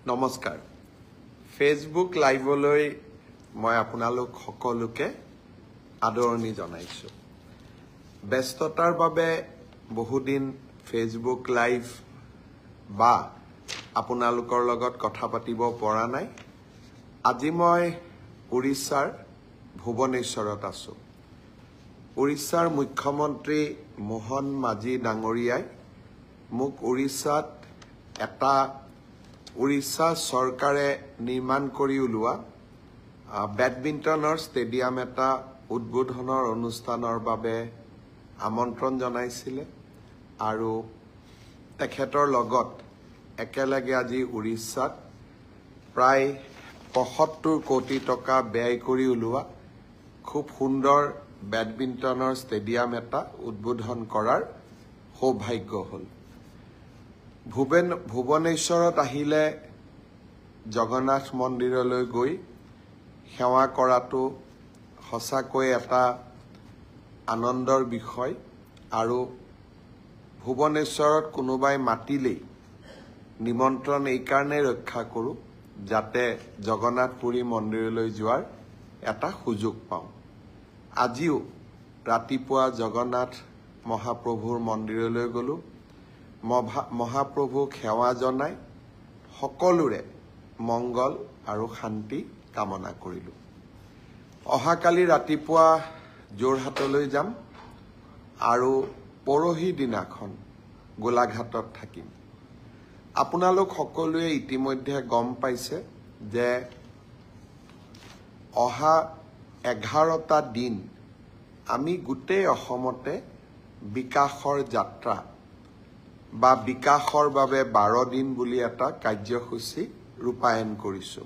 নমস্কাৰ ফেচবুক লাইভলৈ মই আপোনালোক সকলোকে আদৰণি জনাইছো ব্যস্ততাৰ বাবে বহুদিন ফেচবুক লাইভ বা আপোনালোকৰ লগত কথা পাতিব পৰা নাই আজি মই উৰিষ্যাৰ ভুৱনেশ্বৰত আছো উৰিষ্যাৰ মুখ্যমন্ত্ৰী মোহন মাঝি ডাঙৰীয়াই মোক উৰিষ্যাত এটা উৰিষ্যা চৰকাৰে নিৰ্মাণ কৰি উলোৱা বেডমিণ্টনৰ ষ্টেডিয়াম এটা উদ্বোধনৰ অনুষ্ঠানৰ বাবে আমন্ত্ৰণ জনাইছিল আৰু তেখেতৰ লগত একেলগে আজি উৰিষ্যাত প্ৰায় ৭৫ কোটি টকা ব্যয় কৰি উলোৱা খুব সুন্দৰ বেডমিণ্টনৰ ষ্টেডিয়াম এটা উদ্বোধন কৰাৰ সৌভাগ্য হ'ল ভুৱনেশ্বৰত আহিলে জগন্নাথ মন্দিৰলৈ গৈ সেৱা কৰাটো সঁচাকৈ এটা আনন্দৰ বিষয় আৰু ভুৱনেশ্বৰত কোনোবাই মাতিলেই নিমন্ত্ৰণ এই কাৰণে ৰক্ষা কৰোঁ যাতে জগন্নাথপুৰী মন্দিৰলৈ যোৱাৰ এটা সুযোগ পাওঁ আজিও ৰাতিপুৱা জগন্নাথ মহাপ্ৰভুৰ মন্দিৰলৈ গলো মহাপ্ৰভুক সেৱা জনাই সকলোৰে মংগল আৰু শান্তি কামনা কৰিলো অহাকালি ৰাতিপুৱা যোৰহাটলৈ যাম আৰু পৰহি দিনাখন গোলাঘাটত থাকিম আপোনালোক সকলোৱে ইতিমধ্যে গম পাইছে যে অহা 11টা দিন আমি গোটেই অসমতে বিকাশৰ যাত্ৰা বা বিকাশৰ বাবে 12 দিন বুলি এটা কাৰ্যসূচী ৰূপায়ণ কৰিছো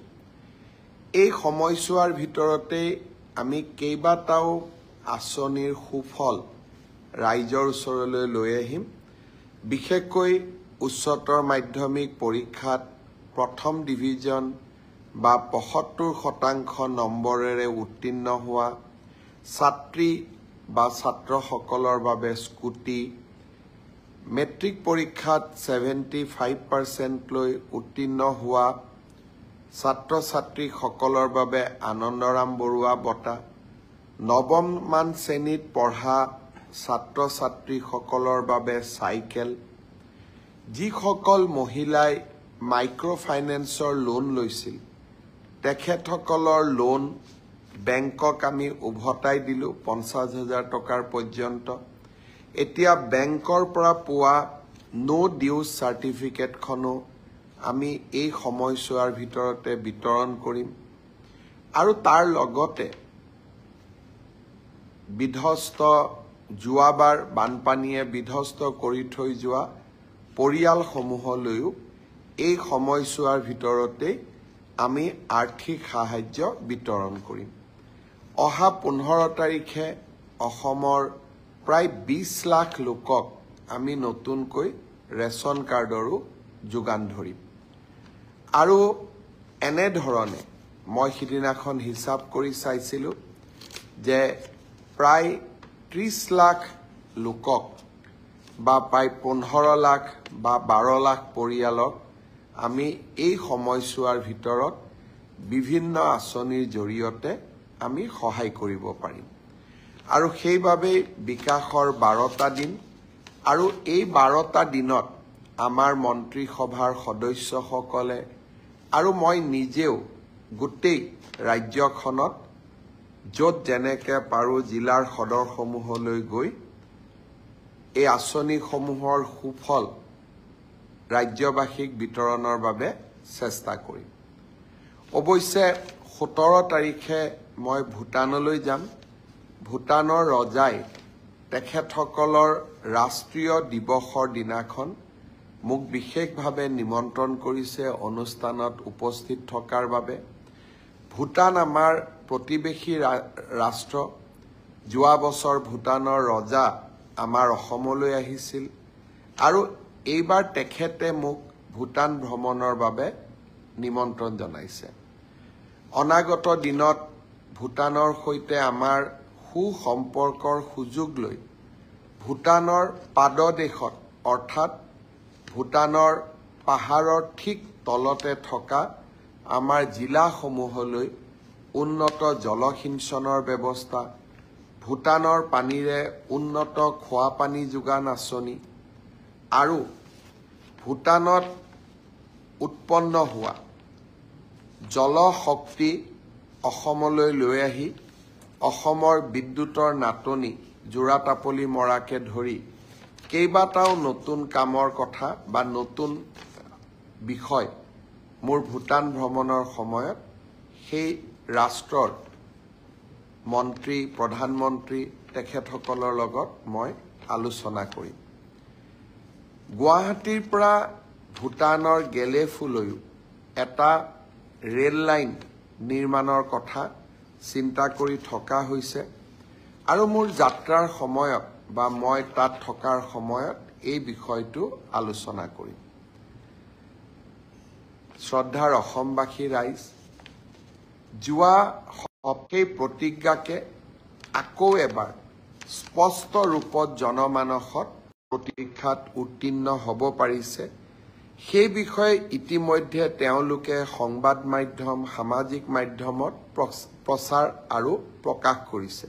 এই সময়ছোৱাৰ ভিতৰতে আমি কেইবাটাও আঁচনিৰ সুফল ৰাইজৰ ওচৰলৈ লৈ আহিম বিশেষকৈ উচ্চতৰ মাধ্যমিক পৰীক্ষাত প্ৰথম ডিভিজন বা ৭৫% নম্বৰেৰে উত্তীৰ্ণ হোৱা ছাত্ৰী বা ছাত্ৰসকলৰ বাবে স্কুটি মেট্ৰিক পৰীক্ষাত 75% লৈ উত্তীৰ্ণ হোৱা ছাত্ৰ ছাত্ৰীসকলৰ বাবে আনন্দৰাম বৰুৱা বঁটা নৱমমান শ্ৰেণীত পঢ়া ছাত্ৰ ছাত্ৰীসকলৰ বাবে চাইকেল যিসকল মহিলাই মাইক্ৰ' ফাইনেন্সৰ লোন লৈছিল তেখেতসকলৰ লোন বেংকক আমি উভতাই দিলো ৫০,০০০ টকাৰ পৰ্যন্ত এতিয়া বেংকৰ পৰা পোৱা নো ডিউজ চাৰ্টিফিকেটখনো আমি এই সময়ছোৱাৰ ভিতৰতে বিতৰণ কৰিম আৰু তাৰ লগতে বিধ্বস্ত যোৱাবাৰ বানপানীয়ে বিধ্বস্ত কৰি থৈ যোৱা পৰিয়ালসমূহলৈও এই সময়ছোৱাৰ ভিতৰতে আমি আৰ্থিক সাহায্য বিতৰণ কৰিম অহা 15 তাৰিখে অসমৰ প্ৰায় 20 লাখ লোকক আমি নতুনকৈ ৰেচন কাৰ্ডৰো যোগান ধৰিম আৰু এনে ধৰণে মই সিদিনাখন হিচাপ কৰি চাইছিলো যে প্ৰায় 30 লাখ লোকক বা প্ৰায় 15 লাখ বা 12 লাখ পৰিয়ালক আমি এই সময়ছোৱাৰ ভিতৰত বিভিন্ন আঁচনিৰ জৰিয়তে আমি সহায় কৰিব পাৰিম আৰু সেইভাবে বিকাশৰ 12টা দিন আৰু এই 12টা দিনত আমাৰ মন্ত্ৰী সভাৰ সদস্যসকলে আৰু মই নিজেও গোটেই ৰাজ্যখনত য'ত যেনেকে পাৰো জিলাৰ সদৰসমূহলৈ গৈ এই আঁচনিসমূহৰ সুফল ৰাজ্যবাসীক বিতৰণৰ বাবে চেষ্টা কৰিম অৱশ্যে 17 তাৰিখে মই ভূটানলৈ যাম ভূটানৰ ৰজাই তেখেতসকলৰ ৰাষ্ট্ৰীয় দিৱসৰ দিনাখন মোক বিশেষভাৱে নিমন্ত্ৰণ কৰিছে অনুষ্ঠানত উপস্থিত থকাৰ বাবে ভূটান আমাৰ প্ৰতিবেশী ৰাষ্ট্ৰ যোৱা বছৰ ভূটানৰ ৰজা আমাৰ অসমলৈ আহিছিল আৰু এইবাৰ তেখেতে মোক ভূটান ভ্ৰমণৰ বাবে নিমন্ত্ৰণ জনাইছে অনাগত দিনত ভূটানৰ সৈতে আমাৰ সুসম্পৰ্কৰ সুযোগ লৈ ভূটানৰ পাদদেশত অৰ্থাৎ ভূটানৰ পাহাৰৰ ঠিক তলতে থকা আমাৰ জিলাসমূহলৈ উন্নত জলসিঞ্চনৰ ব্যৱস্থা, ভূটানৰ পানীৰে উন্নত খোৱা পানী যোগান আঁচনি আৰু ভূটানত উৎপন্ন হোৱা জলশক্তি অসমলৈ লৈ আহি অসমৰ বিদ্যুতৰ নাটনি জোৰাতাপলি মৰাকে ধৰি কেইবাটাও নতুন কামৰ কথা বা নতুন বিষয় মোৰ ভূটান ভ্ৰমণৰ সময়ত সেই ৰাষ্ট্ৰৰ মন্ত্ৰী প্ৰধানমন্ত্ৰী তেখেতসকলৰ লগত মই আলোচনা কৰিম। গুৱাহাটীৰ পৰা ভূটানৰ গেলেফুলৈও এটা ৰেল লাইন নিৰ্মাণৰ কথা চিন্তা কৰি থকা হৈছে আৰু মোৰ যাত্ৰাৰ সময়ত বা মই তাত থকাৰ সময়ত এই বিষয়টো আলোচনা কৰিম। শ্ৰদ্ধাৰ অসমবাসী ৰাইজ, যোৱা সেই প্ৰতিজ্ঞাকে আকৌ এবাৰ স্পষ্ট ৰূপত জনমানসত পৰীক্ষাত উত্তীৰ্ণ হ'ব পাৰিছে। সেই বিষয়ে ইতিমধ্যে তেওঁলোকে সংবাদ মাধ্যম সামাজিক মাধ্যমত প্ৰচাৰ আৰু প্ৰকাশ কৰিছে।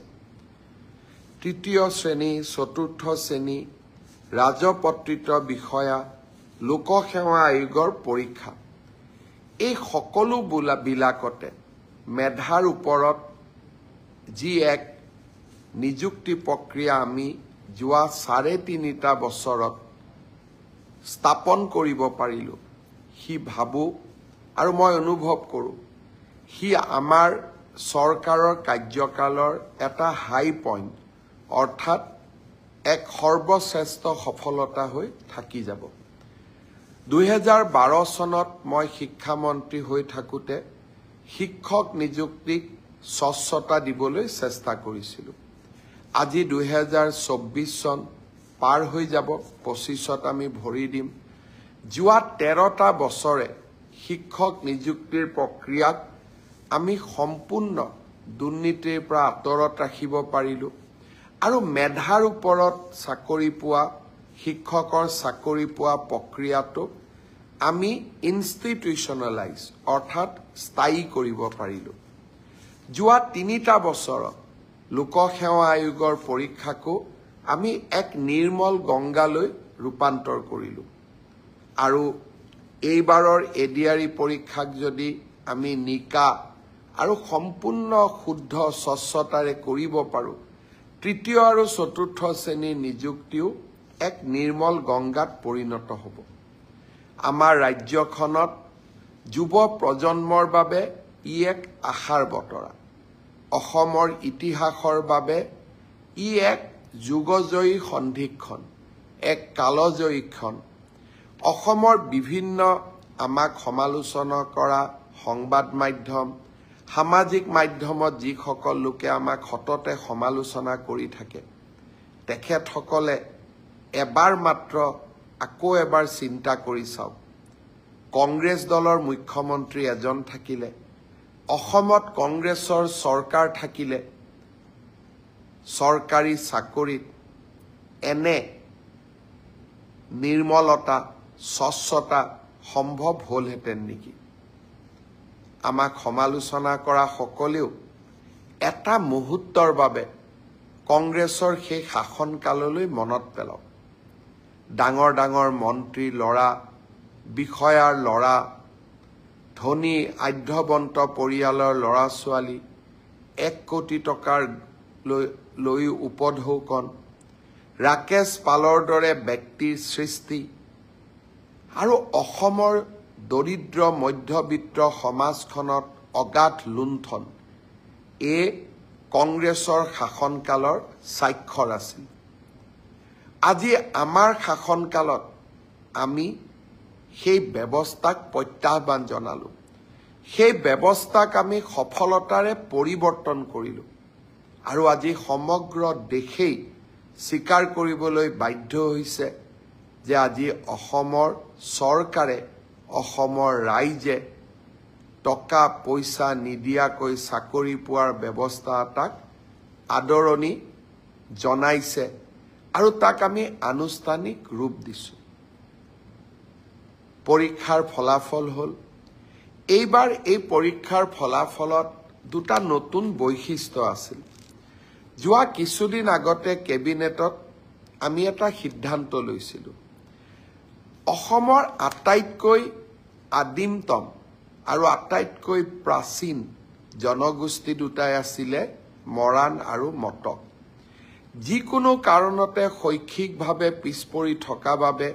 তৃতীয় শ্ৰেণী চতুৰ্থ শ্ৰেণী ৰাজপত্ৰিত বিষয়া লোকসেৱা আয়োগৰ পৰীক্ষা এই সকলো বিলাকতে মেধাৰ ওপৰত যি এক নিযুক্তি প্ৰক্ৰিয়া আমি যোৱা ৩.৫ বছৰত স্থাপন কৰিব পাৰিলোঁ, সি ভাবোঁ আৰু মই অনুভৱ কৰোঁ সি আমাৰ চৰকাৰৰ কাৰ্যকালৰ এটা হাই পইণ্ট অৰ্থাৎ এক সৰ্বশ্ৰেষ্ঠ সফলতা হৈ থাকি যাব। ২০১২ চনত মই শিক্ষামন্ত্ৰী হৈ থাকোঁতে শিক্ষক নিযুক্তিক স্বচ্ছতা দিবলৈ চেষ্টা কৰিছিলোঁ। আজি ২০২৪ চন পাৰ হৈ যাব, ২৫ত আমি ভৰি দিম। যোৱা ১৩টা বছৰে শিক্ষক নিযুক্তিৰ প্ৰক্ৰিয়াক আমি সম্পূৰ্ণ দুৰ্নীতিৰ পৰা আঁতৰত ৰাখিব পাৰিলোঁ আৰু মেধাৰ ওপৰত চাকৰি পোৱা শিক্ষকৰ চাকৰি পোৱা প্ৰক্ৰিয়াটোক আমি ইনষ্টিটিউচনেলাইজ অৰ্থাৎ স্থায়ী কৰিব পাৰিলোঁ। যোৱা ৩টা বছৰত লোকসেৱা আয়োগৰ পৰীক্ষাকো আমি এক নিৰ্মল গংগালৈ ৰূপান্তৰ কৰিলোঁ আৰু এইবাৰৰ এডিআৰই পৰীক্ষাক যদি আমি নিকা আৰু সম্পূৰ্ণ শুদ্ধ স্বচ্ছতাৰে কৰিব পাৰোঁ, তৃতীয় আৰু চতুৰ্থ শ্ৰেণীৰ নিযুক্তিও এক নিৰ্মল গংগাত পৰিণত হ'ব। আমাৰ ৰাজ্যখনত যুৱ প্ৰজন্মৰ বাবে ই এক আশাৰ বতৰা। অসমৰ ইতিহাসৰ বাবে ই এক যুগজয়ী সন্ধিক্ষণ, এক কালজয়ী ক্ষণ। অসমৰ বিভিন্ন আমাক সমালোচনা কৰা সংবাদ মাধ্যম সামাজিক মাধ্যমত যিসকল লোকে আমাক সততে সমালোচনা কৰি থাকে, তেখেতসকলে এবাৰ মাত্ৰ আকৌ এবাৰ চিন্তা কৰি চাওক। কংগ্ৰেছ দলৰ মুখ্যমন্ত্ৰী এজন থাকিলে, অসমত কংগ্ৰেছৰ চৰকাৰ থাকিলে, চৰকাৰী চাকৰিত এনে নিৰ্মলতা স্বচ্ছতা সম্ভৱ হ'লহেঁতেন নেকি? আমাক সমালোচনা কৰা সকলেও এটা মুহূৰ্তৰ বাবে কংগ্ৰেছৰ সেই শাসনকাললৈ মনত পেলাওক। ডাঙৰ ডাঙৰ মন্ত্ৰী ল'ৰা, বিষয়াৰ ল'ৰা, ধনী আঢ্যবন্ত পৰিয়ালৰ ল'ৰা ছোৱালী, ১ কোটি টকাৰ লৈ উপঢৌকন, ৰাকেশ পালৰ দৰে ব্যক্তিৰ সৃষ্টি আৰু অসমৰ দৰিদ্ৰ মধ্যবিত্ত সমাজখনত অগাধ লুণ্ঠন এই কংগ্ৰেছৰ শাসনকালৰ স্বাক্ষৰ আছিল। আজি আমাৰ শাসনকালত আমি সেই ব্যৱস্থাক প্ৰত্যাহ্বান জনালোঁ, সেই ব্যৱস্থাক আমি সফলতাৰে পৰিৱৰ্তন কৰিলোঁ আৰু আজি সমগ্ৰ দেশেই স্বীকাৰ কৰিবলৈ বাধ্য হৈছে যে আজি অসমৰ চৰকাৰে অসমৰ ৰাইজে টকা পইচা নিদিয়াকৈ চাকৰি পোৱাৰ ব্যৱস্থা এটাক আদৰণি জনাইছে আৰু তাক আমি আনুষ্ঠানিক ৰূপ দিছোঁ। পৰীক্ষাৰ ফলাফল হ'ল। এইবাৰ এই পৰীক্ষাৰ ফলাফলত দুটা নতুন বৈশিষ্ট্য আছিল। যোৱা কিছুদিন আগতে কেবিনেটত আমি এটা সিদ্ধান্ত লৈছিলোঁ। অসমৰ আটাইতকৈ আদিমতম আৰু আটাইতকৈ প্ৰাচীন জনগোষ্ঠী দুটাই আছিলে মৰাণ আৰু মটক। যিকোনো কাৰণতে শৈক্ষিকভাৱে পিছ পৰি থকা বাবে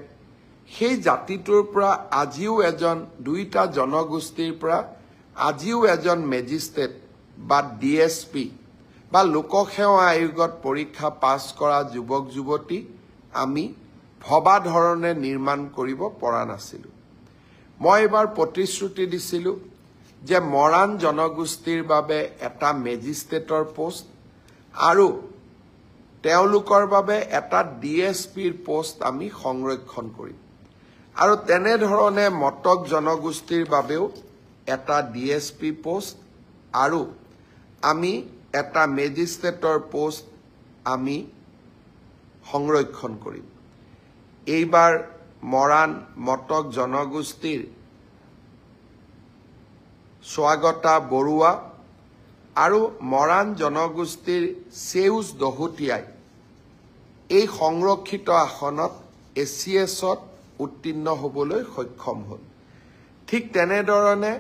সেই জাতিটোৰ পৰা আজিও দুইটা জনগোষ্ঠীৰ পৰা আজিও এজন মেজিষ্ট্ৰেট বা DSP বা লোকসেৱা আয়োগত পৰীক্ষা পাছ কৰা যুৱক যুৱতী আমি ভবা ধৰণে নিৰ্মাণ কৰিব পৰা নাছিলোঁ। মই এবাৰ প্ৰতিশ্ৰুতি দিছিলোঁ যে মৰাণ জনগোষ্ঠীৰ বাবে এটা মেজিষ্ট্ৰেটৰ পোষ্ট আৰু তেওঁলোকৰ বাবে এটা DSPৰ পোষ্ট আমি সংৰক্ষণ কৰিম আৰু তেনেধৰণে মটক জনগোষ্ঠীৰ বাবেও এটা DSP পোষ্ট আৰু আমি এটা মেজিষ্ট্ৰেটৰ পোষ্ট আমি সংৰক্ষণ কৰিম। এইবাৰ মৰাণ মটক জনগোষ্ঠীৰ স্বাগতা বৰুৱা আৰু মৰাণ জনগোষ্ঠীৰ সেউজ দহোটীয়াই এই সংৰক্ষিত আসনত ACSত উত্তীৰ্ণ হ'বলৈ সক্ষম হ'ল। ঠিক তেনেধৰণে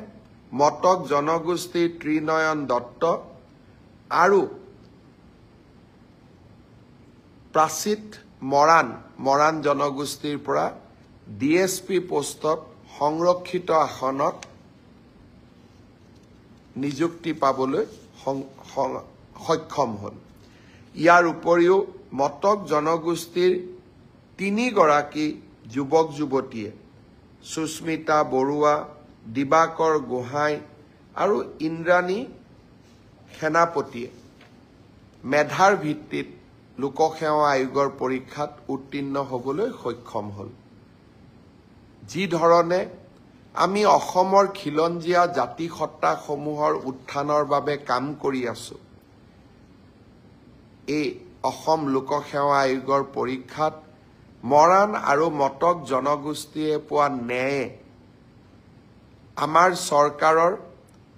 মটক জনগোষ্ঠীৰ ত্ৰিনয়ন দত্ত আৰু প্ৰাচিত মৰাণ জনগোষ্ঠীৰ পৰা DSP পোষ্টত সংৰক্ষিত আসনত নিযুক্তি পাবলৈ সক্ষম হ'ল। ইয়াৰ উপৰিও মটক জনগোষ্ঠীৰ 3 গৰাকী যুৱক যুৱতীয়ে সুস্মিতা বৰুৱা, দিবাকৰ গোহাঁই আৰু ইন্দ্ৰাণী সেনাপতিয়ে মেধাৰ ভিত্তিত লোকসেৱা আয়োগৰ পৰীক্ষাত উত্তীৰ্ণ হ'বলৈ সক্ষম হ'ল। যি ধৰণে আমি অসমৰ খিলঞ্জীয়া জাতি সত্তাসমূহৰ উত্থানৰ বাবে কাম কৰি আছো, এই অসম লোকসেৱা আয়োগৰ পৰীক্ষাত মৰাণ আৰু মটক জনগোষ্ঠীয়ে পোৱা ন্যায়ে আমাৰ চৰকাৰৰ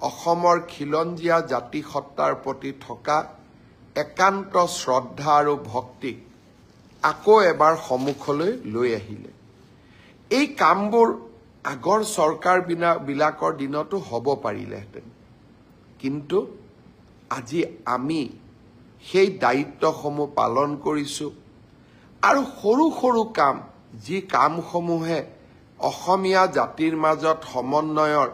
অসমৰ খিলঞ্জীয়া জাতি সত্তাৰ প্ৰতি থকা একান্ত শ্ৰদ্ধা আৰু ভক্তিক আকৌ এবাৰ সন্মুখলৈ লৈ আহিলে। এই কামবোৰ আগৰ চৰকাৰবিলাকৰ দিনতো হ'ব পাৰিলেহেঁতেন, কিন্তু আজি আমি সেই দায়িত্বসমূহ পালন কৰিছোঁ আৰু সৰু সৰু কাম, যি কামসমূহে অসমীয়া জাতিৰ মাজত সমন্বয়ৰ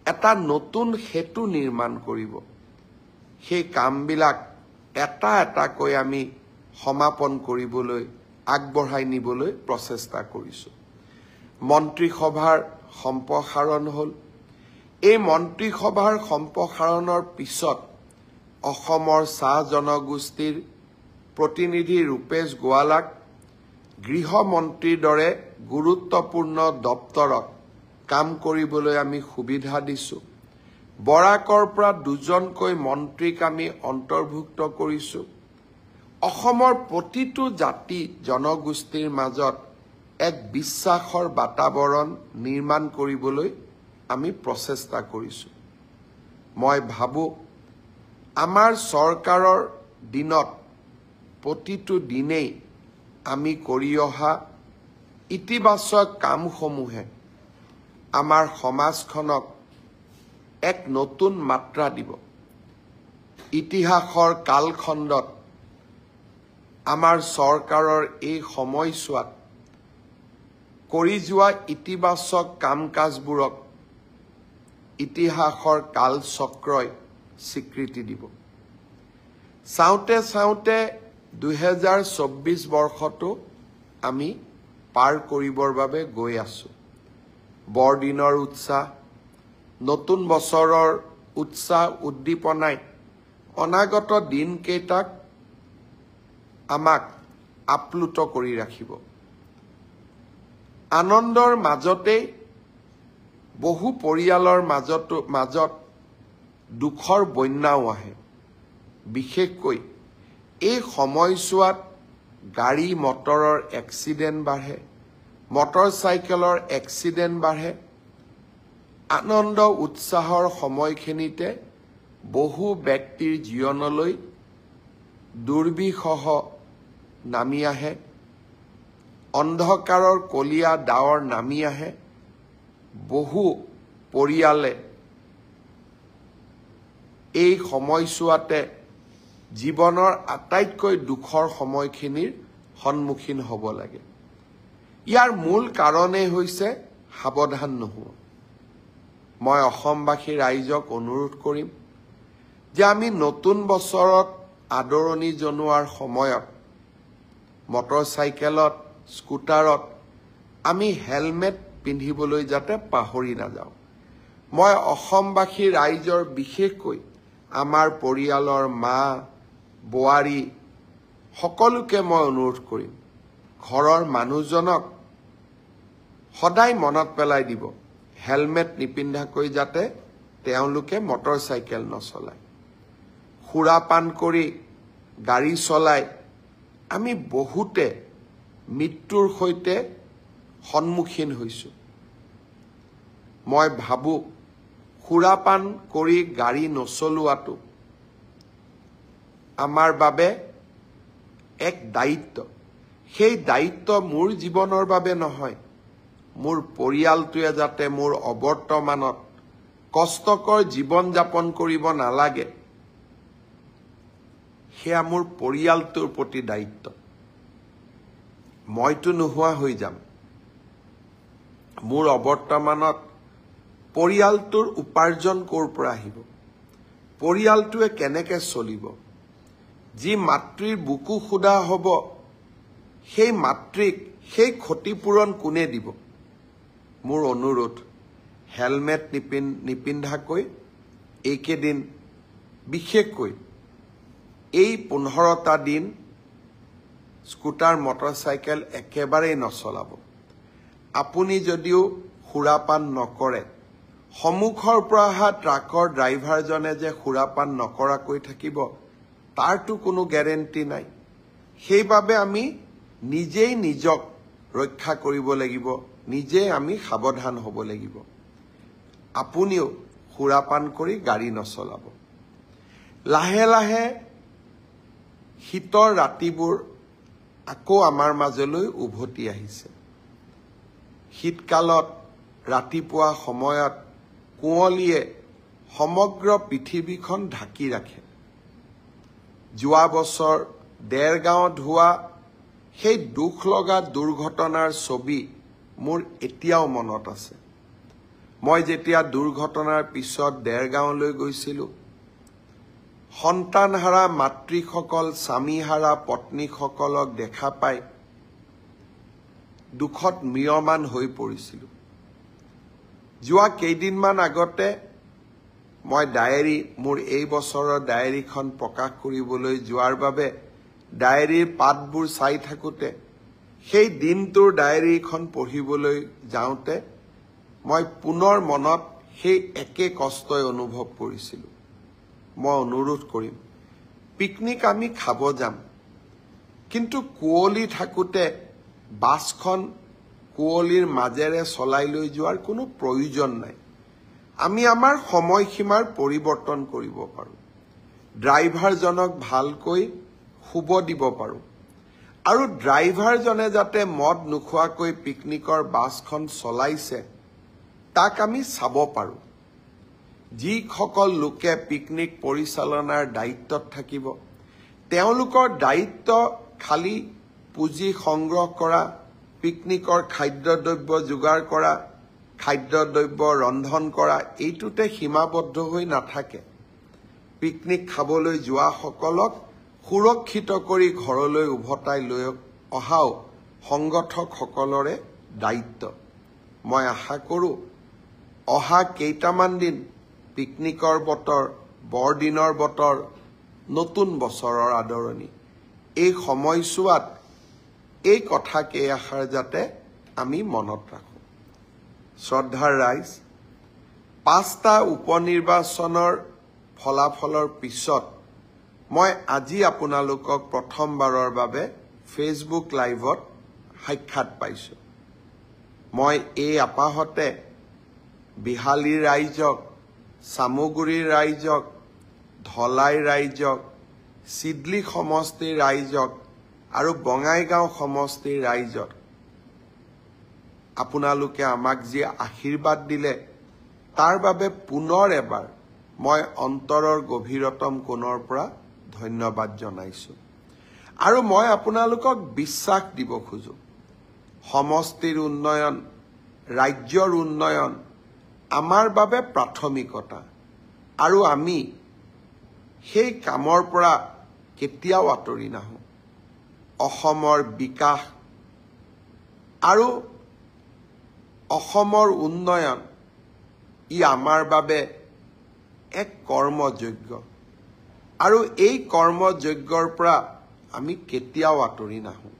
এটা নতুন সেতু নিৰ্মাণ কৰিব, সেই কামবিলাক এটা এটাকৈ আমি সমাপন কৰিবলৈ আগবঢ়াই নিবলৈ প্ৰচেষ্টা কৰিছোঁ। মন্ত্ৰীসভাৰ সম্প্ৰসাৰণ হ'ল। এই মন্ত্ৰীসভাৰ সম্প্ৰসাৰণৰ পিছত অসমৰ চাহ জনগোষ্ঠীৰ প্ৰতিনিধি ৰূপেশ গোৱালাক গৃহমন্ত্ৰীৰ দৰে গুৰুত্বপূৰ্ণ দপ্তৰত কাম কৰিবলৈ আমি সুবিধা দিছোঁ। বৰাকৰ পৰা 2জনকৈ মন্ত্ৰীক আমি অন্তৰ্ভুক্ত কৰিছোঁ। অসমৰ প্ৰতিটো জাতি জনগোষ্ঠীৰ মাজত এক বিশ্বাসৰ বাতাবৰণ নিৰ্মাণ কৰিবলৈ আমি প্ৰচেষ্টা কৰিছোঁ। মই ভাবোঁ আমাৰ চৰকাৰৰ দিনত প্ৰতিটো দিনেই আমি কৰি অহা ইতিবাচক কামসমূহে আমাৰ সমাজখনক এক নতুন মাত্ৰা দিব। ইতিহাসৰ কালখণ্ডত আমাৰ চৰকাৰৰ এই সময়ছোৱাত কৰি যোৱা ইতিবাচক কাম কাজবোৰক ইতিহাসৰ কালচক্ৰই স্বীকৃতি দিব। চাওঁতে চাওঁতে 2024 বৰ্ষটো আমি পাৰ কৰিবৰ বাবে গৈ আছোঁ। বৰদিনৰ উৎসাহ, নতুন বছৰৰ উৎসাহ উদ্দীপনাই অনাগত দিনকেইটাক আমাক আপ্লুত কৰি ৰাখিব। আনন্দৰ মাজতেই বহু পৰিয়ালৰ মাজত দুখৰ বন্যাও আহে। বিশেষকৈ এই সময়ছোৱাত গাড়ী মটৰৰ এক্সিডেণ্ট বাঢ়ে, মটৰচাইকেলৰ এক্সিডেণ্ট বাঢ়ে আনন্দ উৎসাহৰ সময়খিনিতে বহু ব্যক্তিৰ জীৱনলৈ দুৰ্বিষহ নামি আহে অন্ধকাৰৰ কলীয়া ডাৱৰ নামি আহে বহু পৰিয়ালে এই সময়ছোৱাতে জীৱনৰ আটাইতকৈ দুখৰ সময়খিনিৰ সন্মুখীন হ'ব লাগে ইয়াৰ মূল কাৰণেই হৈছে সাৱধান নোহোৱা মই অসমবাসী ৰাইজক অনুৰোধ কৰিম যে আমি নতুন বছৰত আদৰণি জনোৱাৰ সময়ত মটৰচাইকেলত স্কুটাৰত আমি হেলমেট পিন্ধিবলৈ যাতে পাহৰি নাযাওঁ মই অসমবাসী ৰাইজৰ বিশেষকৈ আমাৰ পৰিয়ালৰ মা বোৱাৰী সকলোকে মই অনুৰোধ কৰিম ঘৰৰ মানুহজনক সদায় মনত পেলাই দিব হেলমেট নিপিন্ধাকৈ যাতে তেওঁলোকে মটৰচাইকেল নচলায় সুৰাপান কৰি গাড়ী চলায় আমি বহুতে মৃত্যুৰ সৈতে সন্মুখীন হৈছোঁ মই ভাবোঁ সুৰাপান কৰি গাড়ী নচলোৱাটো আমাৰ বাবে এক দায়িত্ব সেই দায়িত্ব মোৰ জীৱনৰ বাবে নহয় মোৰ পৰিয়ালটোৱে যাতে মোৰ অবৰ্তমানত কষ্টকৰ জীৱন যাপন কৰিব নালাগে সেয়া মোৰ পৰিয়ালটোৰ প্ৰতি দায়িত্ব মইতো নোহোৱা হৈ যাম মোৰ অবৰ্তমানত পৰিয়ালটোৰ উপাৰ্জন ক'ৰ পৰা আহিব পৰিয়ালটোৱে কেনেকৈ চলিব যি মাতৃৰ বুকু খুদা হ'ব সেই মাতৃক সেই ক্ষতিপূৰণ কোনে দিব মোৰ অনুৰোধ হেলমেট নিপিন্ধাকৈ এইকেইদিন বিশেষকৈ এই 15টা দিন স্কুটাৰ মটৰচাইকেল একেবাৰেই নচলাব আপুনি যদিও সুৰাপান নকৰে সন্মুখৰ পৰা অহা ট্ৰাকৰ ড্ৰাইভাৰজনে যে সুৰাপান নকৰাকৈ থাকিব তাৰতো কোনো গ্যাৰেণ্টি নাই সেইবাবে আমি নিজেই নিজক ৰক্ষা কৰিব লাগিব নিজে আমি সাৱধান হ'ব লাগিব আপুনিও সুৰাপান কৰি গাড়ী নচলাব লাহে লাহে শীতৰ ৰাতিবোৰ আকৌ আমাৰ মাজলৈ উভতি আহিছে শীতকালত ৰাতিপুৱা সময়ত কুঁৱলীয়ে সমগ্ৰ পৃথিৱীখন ঢাকি ৰাখে যোৱা বছৰ দেৰগাঁৱত হোৱা সেই দুখ লগা দুৰ্ঘটনাৰ ছবি মোৰ এতিয়াও মনত আছে মই যেতিয়া দুৰ্ঘটনাৰ পিছত দেৰগাঁৱলৈ গৈছিলোঁ সন্তানহাৰা মাতৃসকল স্বামীহাৰা পত্নীসকলক দেখা পাই দুখত ম্ৰিয়মান হৈ পৰিছিলোঁ যোৱা কেইদিনমান আগতে মই ডায়েৰী মোৰ এই বছৰৰ ডায়েৰীখন প্ৰকাশ কৰিবলৈ যোৱাৰ বাবে ডায়েৰীৰ পাতবোৰ চাই থাকোঁতে সেই দিনটোৰ ডায়েৰীখন পঢ়িবলৈ যাওঁতে মই পুনৰ মনত সেই একে কষ্টই অনুভৱ কৰিছিলোঁ মই অনুৰোধ কৰিম পিকনিক আমি খাব যাম কিন্তু কুঁৱলী থাকোঁতে বাছখন কুঁৱলীৰ মাজেৰে চলাই লৈ যোৱাৰ কোনো প্ৰয়োজন নাই আমি আমাৰ সময়সীমাৰ পৰিৱৰ্তন কৰিব পাৰোঁ ড্ৰাইভাৰজনক ভালকৈ শুব দিব পাৰোঁ আৰু ড্ৰাইভাৰজনে যাতে মদ নোখোৱাকৈ পিকনিকৰ বাছখন চলাইছে তাক আমি চাব পাৰোঁ যিসকল লোকে পিকনিক পৰিচালনাৰ দায়িত্বত থাকিব তেওঁলোকৰ দায়িত্ব খালি পুঁজি সংগ্ৰহ কৰা পিকনিকৰ খাদ্যদ্ৰব্য যোগাৰ কৰা খাদ্যদ্ৰব্য ৰন্ধন কৰা এইটোতে সীমাবদ্ধ হৈ নাথাকে পিকনিক খাবলৈ যোৱাসকলক সুৰক্ষিত কৰি ঘৰলৈ উভতাই লৈ অহাও সংগঠকসকলৰে দায়িত্ব মই আশা কৰোঁ অহা কেইটামান দিন পিকনিকৰ বতৰ বৰদিনৰ বতৰ নতুন বছৰৰ আদৰণি এই সময়ছোৱাত এই কথাকে আশাৰ যাতে আমি মনত ৰাখোঁ শ্ৰদ্ধাৰ ৰাইজ 5টা উপনিৰ্বাচনৰ ফলাফলৰ পিছত মই আজি আপোনালোকক প্ৰথমবাৰৰ বাবে ফেচবুক লাইভত সাক্ষাৎ পাইছোঁ মই এই আপাহতে বিহালী ৰাইজক, চামগুৰিৰ ৰাইজক, ধলাই ৰাইজক, চিডলি সমষ্টিৰ ৰাইজক আৰু বঙাইগাঁও সমষ্টিৰ ৰাইজক আপোনালোকে আমাক যি আশীৰ্বাদ দিলে তাৰ বাবে পুনৰ এবাৰ মই অন্তৰৰ গভীৰতম কোণৰ পৰা ধন্যবাদ জনাইছো। আৰু মই আপোনালোকক বিশ্বাস দিব খোজো, সমষ্টিৰ উন্নয়ন, ৰাজ্যৰ উন্নয়ন আমাৰ বাবে প্ৰাথমিকতা আৰু আমি সেই কামৰ পৰা কেতিয়াও আঁতৰি নাহোঁ। অসমৰ বিকাশ আৰু অসমৰ উন্নয়ন ই আমাৰ বাবে এক কৰ্মযজ্ঞ আৰু এই কৰ্মযজ্ঞৰ পৰা আমি কেতিয়াও আঁতৰি নাহোঁ।